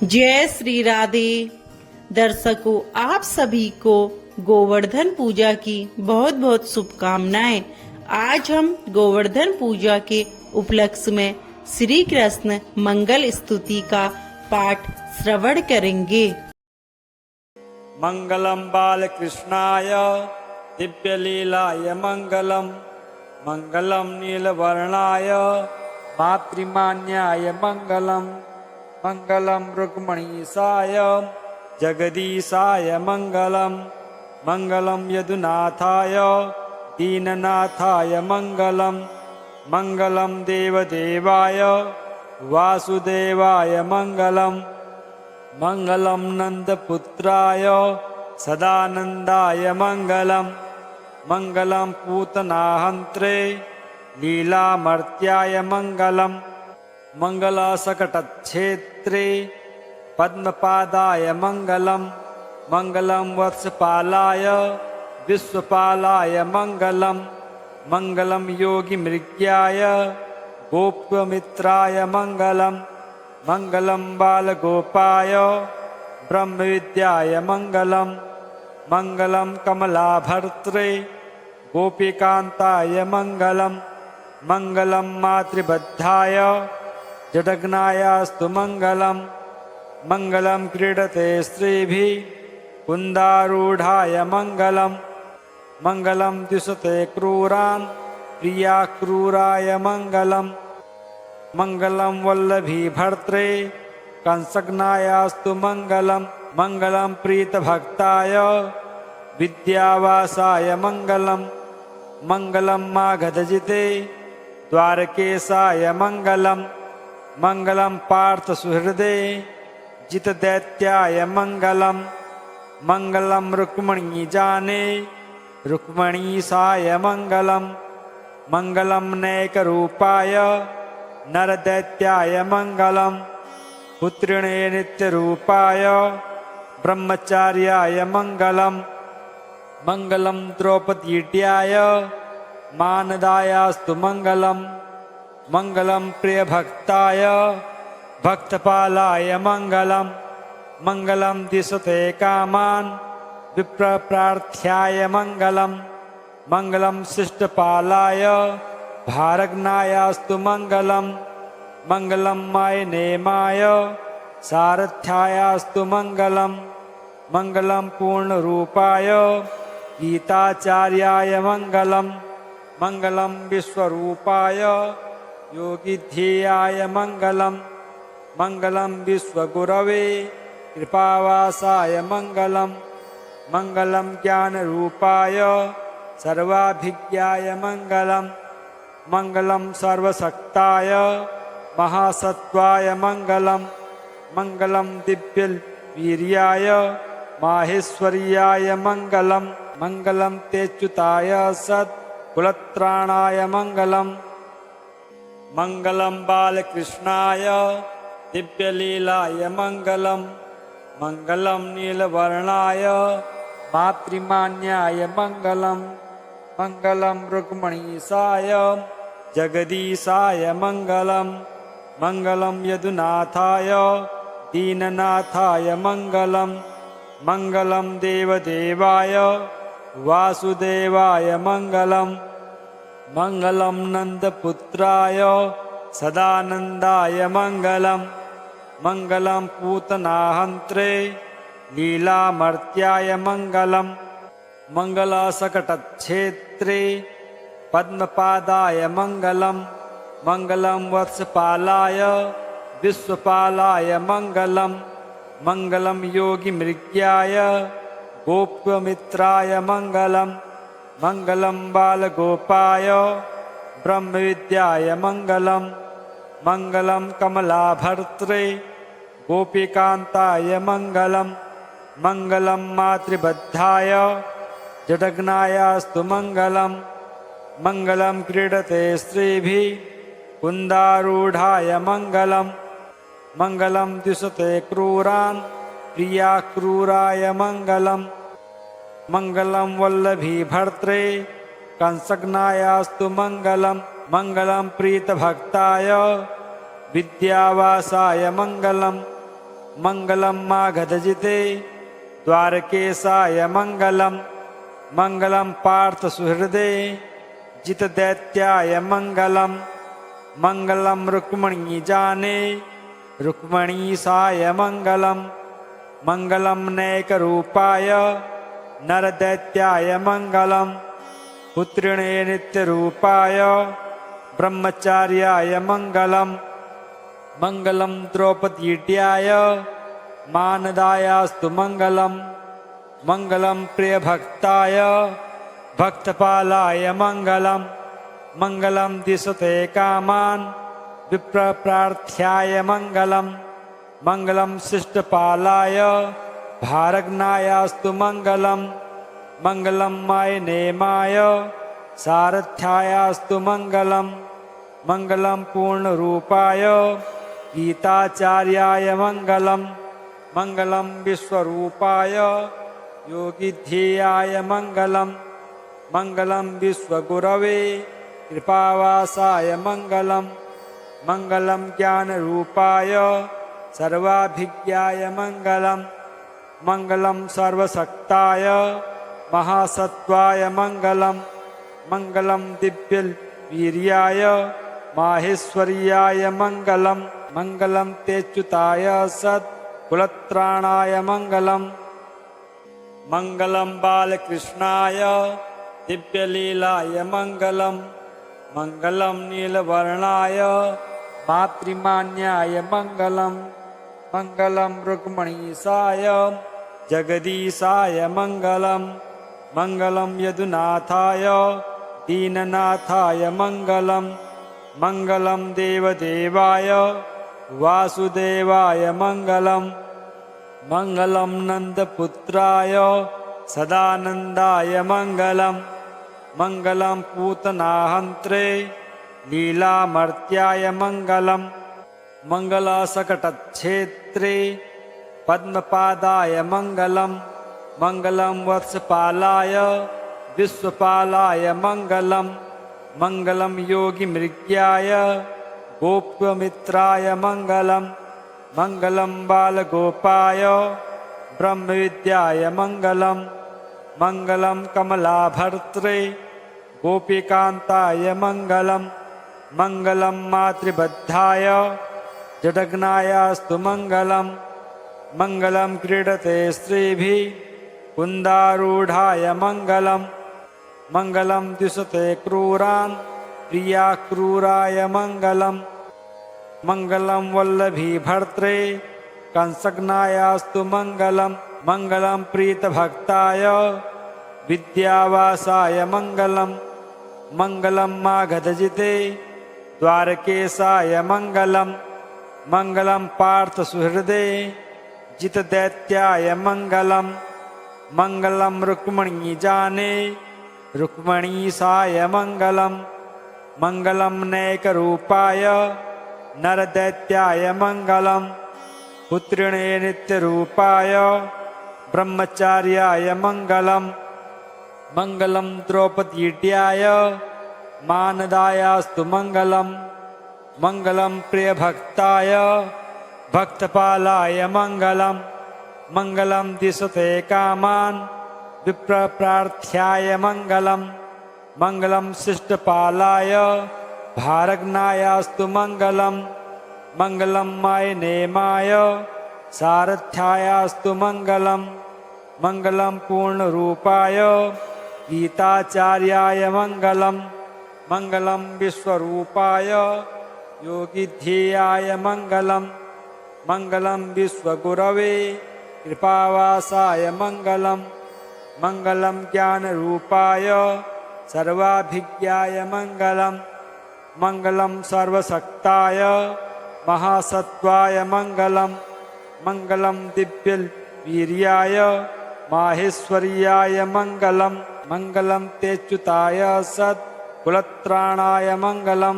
जय श्री राधे। दर्शकों, आप सभी को गोवर्धन पूजा की बहुत बहुत शुभकामनाएं। आज हम गोवर्धन पूजा के उपलक्ष्य में श्री कृष्ण मंगल स्तुति का पाठ श्रवण करेंगे। मंगलम बालकृष्णाय दिव्यलीलाय मंगलम, मंगलम नीलवर्णाय मातृमान्याय मंगलम, मंगलम रुक्मणीसाय जगदीशाय मंगलम, मंगलम यदुनाथाय दीननाथाय मंगलम, मंगलम देवदेवाय वासुदेवाय मंगलम, मंगलम नंदपुत्राय सदानंदाय मंगलम, मंगलम पूतनाहंत्रे लीलामर्त्याय मंगलम, मंगलासकटच्छेत्रे पद्मपादाय मंगलम, मंगलम वत्सपालाय विश्वपालाय मंगलम, मंगलम योगिमृग्याय गोपमित्राय मंगलम, मंगलम बालगोपाय ब्रह्मविद्याय मंगलम, मंगलम कमलाभर्त्रे गोपीकांताय मंगलम, मंगलम मातृबद्धाय जडग्नायास्तु मंगलम, मंगलम क्रीडते स्त्रीभिः कुन्दारूढाय मंगलम, मंगलम द्विषते क्रूरान् प्रियाक्रूराय मंगलम, मंगलम वल्लभीभर्त्रे कंसग्नायास्तु मंगलम, मंगलम प्रीतभक्ताय विद्यावासाय मंगलम, मंगलम मागधजिते द्वारकेशाय मंगलम, मंगलम पार्थसुहृदे जितदैत्याय मंगलम, मंगलम रुक्मणीजाने रुक्मणीसाय मंगलम, मंगलम नैकरूपाय नरदैत्याय मंगलम, पुत्रिणे नित्यरूपाय ब्रह्मचार्याय मंगलम, मंगलम द्रौपदीट्याय मानदायास्तु मंगलम, मंगलम प्रियभक्ताय भक्तपालाय मंगलम, मंगलम दिशते कामान् विप्रप्रार्थ्याय मंगलम, मंगलम शिष्टपालाय भारग्नायास्तु मंगलम, मंगलम मायनेमाय सारथ्यायास्तु मंगलम, मंगलम पूर्णरूपाय गीताचार्याय मंगलम, मंगलम विश्वरूपाय योगिध्येयाय मंगलम, मंगलम विश्वगुरवे कृपावासाय मंगलम, मंगलम ज्ञानरूपाय सर्वाभिज्ञाय मंगलम, मंगलम सर्वशक्ताय महासत्वाय मंगलम, मंगलम दिव्यवीर्याय माहेश्वर्याय मंगलम, मंगलम तेच्युताय सत्कुलत्राणाय मंगलम, मंगलम बालकृष्णाय दिव्यलीलाय मंगलम, मंगलम नीलवर्णाय मातृमान्याय मंगलम, मंगलम रुक्मणीसाय जगदीशाय मंगलम, मंगलम यदुनाथाय दीननाथाय मंगलम, मंगलम देवदेवाय वासुदेवाय मंगलम, मंगलम नंदपुत्राय सदानंदाय मंगलम, मंगलम पूतनाहंत्रे लीलामर्त्याय मंगलम, मंगलासकटच्छेत्रे पद्मपादाय मंगलम, मंगलम वत्सपालाय विश्वपालाय मंगलम, मंगलम योगिमृग्याय गोपमित्राय मंगलम, मंगलम बालगोपाय ब्रह्मविद्याय मंगलम, मंगलम कमलाभर्त्रे गोपीकांताय मंगलम, मंगलम मातृबद्धाय जडग्नायास्तु मंगलम, मंगलम क्रीडते स्त्रीभिः कुन्दारूढाय मंगलम, मंगलम द्विषते क्रूरान् प्रियाक्रूराय मंगलम, मंगलम वल्लभीभर्त्रे कंसग्नायास्तु मंगलम, मंगलम प्रीतभक्ताय विद्यावासाय मंगलम, मङ्गलं मागधजिते द्वारकेशाय मङ्गलं मङ्गलं पार्थसुहृदे जितदैत्याय मङ्गलं मङ्गलं रुक्मिणीजाने रुक्मिणीसाय मङ्गलं मङ्गलं नैकरूपाय नरदैत्याय मङ्गलं पुत्रिणे नित्यरूपाय ब्रह्मचार्याय मङ्गलं मङ्गलं द्रौपदीट्याय मानदायास्तु मङ्गलं मङ्गलं प्रियभक्ताय भक्तपालाय मङ्गलं मङ्गलं दिशते कामान् विप्रप्रार्थ्याय मङ्गलं मङ्गलं शिष्टपालाय भारग्नायास्तु मङ्गलं मङ्गलं मायनेमाय सारथ्यायास्तु मङ्गलं मङ्गलं पूर्णरूपाय गीताचार्याय मङ्गलं मङ्गलं विश्वरूपाय योगिध्येयाय मङ्गलं मङ्गलं विश्वगुरवे कृपावासाय मङ्गलं मङ्गलं ज्ञानरूपाय सर्वाभिज्ञाय मङ्गलं मङ्गलं सर्वशक्ताय महासत्त्वाय मङ्गलं मङ्गलं दिव्यवीर्याय माहेश्वर्याय मङ्गलं मङ्गलं तेच्युताय सत्कुलत्राणाय मङ्गलं मङ्गलं बालकृष्णाय दिव्यलीलाय मङ्गलं मङ्गलं नीलवर्णाय मातृमान्याय मङ्गलं मङ्गलं रुक्मिणीसाय जगदीशाय मङ्गलं मङ्गलं यदुनाथाय दीननाथाय मङ्गलं मङ्गलं देवदेवाय वासुदेवाय मङ्गलं मङ्गलं नन्दपुत्राय सदानन्दाय मङ्गलं मङ्गलं पूतनाहन्त्रे लीलामर्त्याय मङ्गलं मङ्गलसकटच्छेत्रे पद्मपादाय मङ्गलं मङ्गलं वत्सपालाय विश्वपालाय मङ्गलं मङ्गलं योगिमृग्याय गोपमित्राय मङ्गलं मङ्गलं बालगोपाय ब्रह्मविद्याय मङ्गलं मङ्गलं कमलाभर्त्रे गोपीकान्ताय मङ्गलं मङ्गलं मातृबद्धाय जडग्नायास्तु मङ्गलं मङ्गलं क्रीडते स्त्रीभिः कुन्दारूढाय मङ्गलं मङ्गलं द्विषते क्रूरान् प्रियाक्रूराय मङ्गलं मङ्गलं वल्लभीभर्त्रे कंसग्नायास्तु मङ्गलं मङ्गलं प्रीतभक्ताय विद्यावासाय मङ्गलं मङ्गलं मागधजिते द्वारकेशाय मङ्गलं मङ्गलं पार्थसुहृदे जितदैत्याय मङ्गलं मङ्गलं रुक्मिणीजाने रुक्मिणीसाय मङ्गलं मङ्गलं नैकरूपाय नरदैत्याय मङ्गलं पुत्रिणे नित्यरूपाय ब्रह्मचार्याय मङ्गलं मङ्गलं द्रौपदीट्याय मानदायास्तु मङ्गलं मङ्गलं प्रियभक्ताय भक्तपालाय मङ्गलं मङ्गलं दिशते कामान् विप्रप्रार्थ्याय मङ्गलं मङ्गलं शिष्टपालाय भारग्नायास्तु मङ्गलं मङ्गलं मायनेमाय सारथ्यायास्तु मङ्गलं मङ्गलं पूर्णरूपाय गीताचार्याय मङ्गलं मङ्गलं विश्वरूपाय योगिध्येयाय मङ्गलं मङ्गलं विश्वगुरवे कृपावासाय मङ्गलं मङ्गलं ज्ञानरूपाय सर्वाभिज्ञाय मङ्गलं मङ्गलं सर्वशक्ताय महासत्त्वाय मङ्गलं मङ्गलं दिव्यवीर्याय माहेश्वर्याय मङ्गलं मङ्गलं तेच्युताय सत्कुलत्राणाय मङ्गलं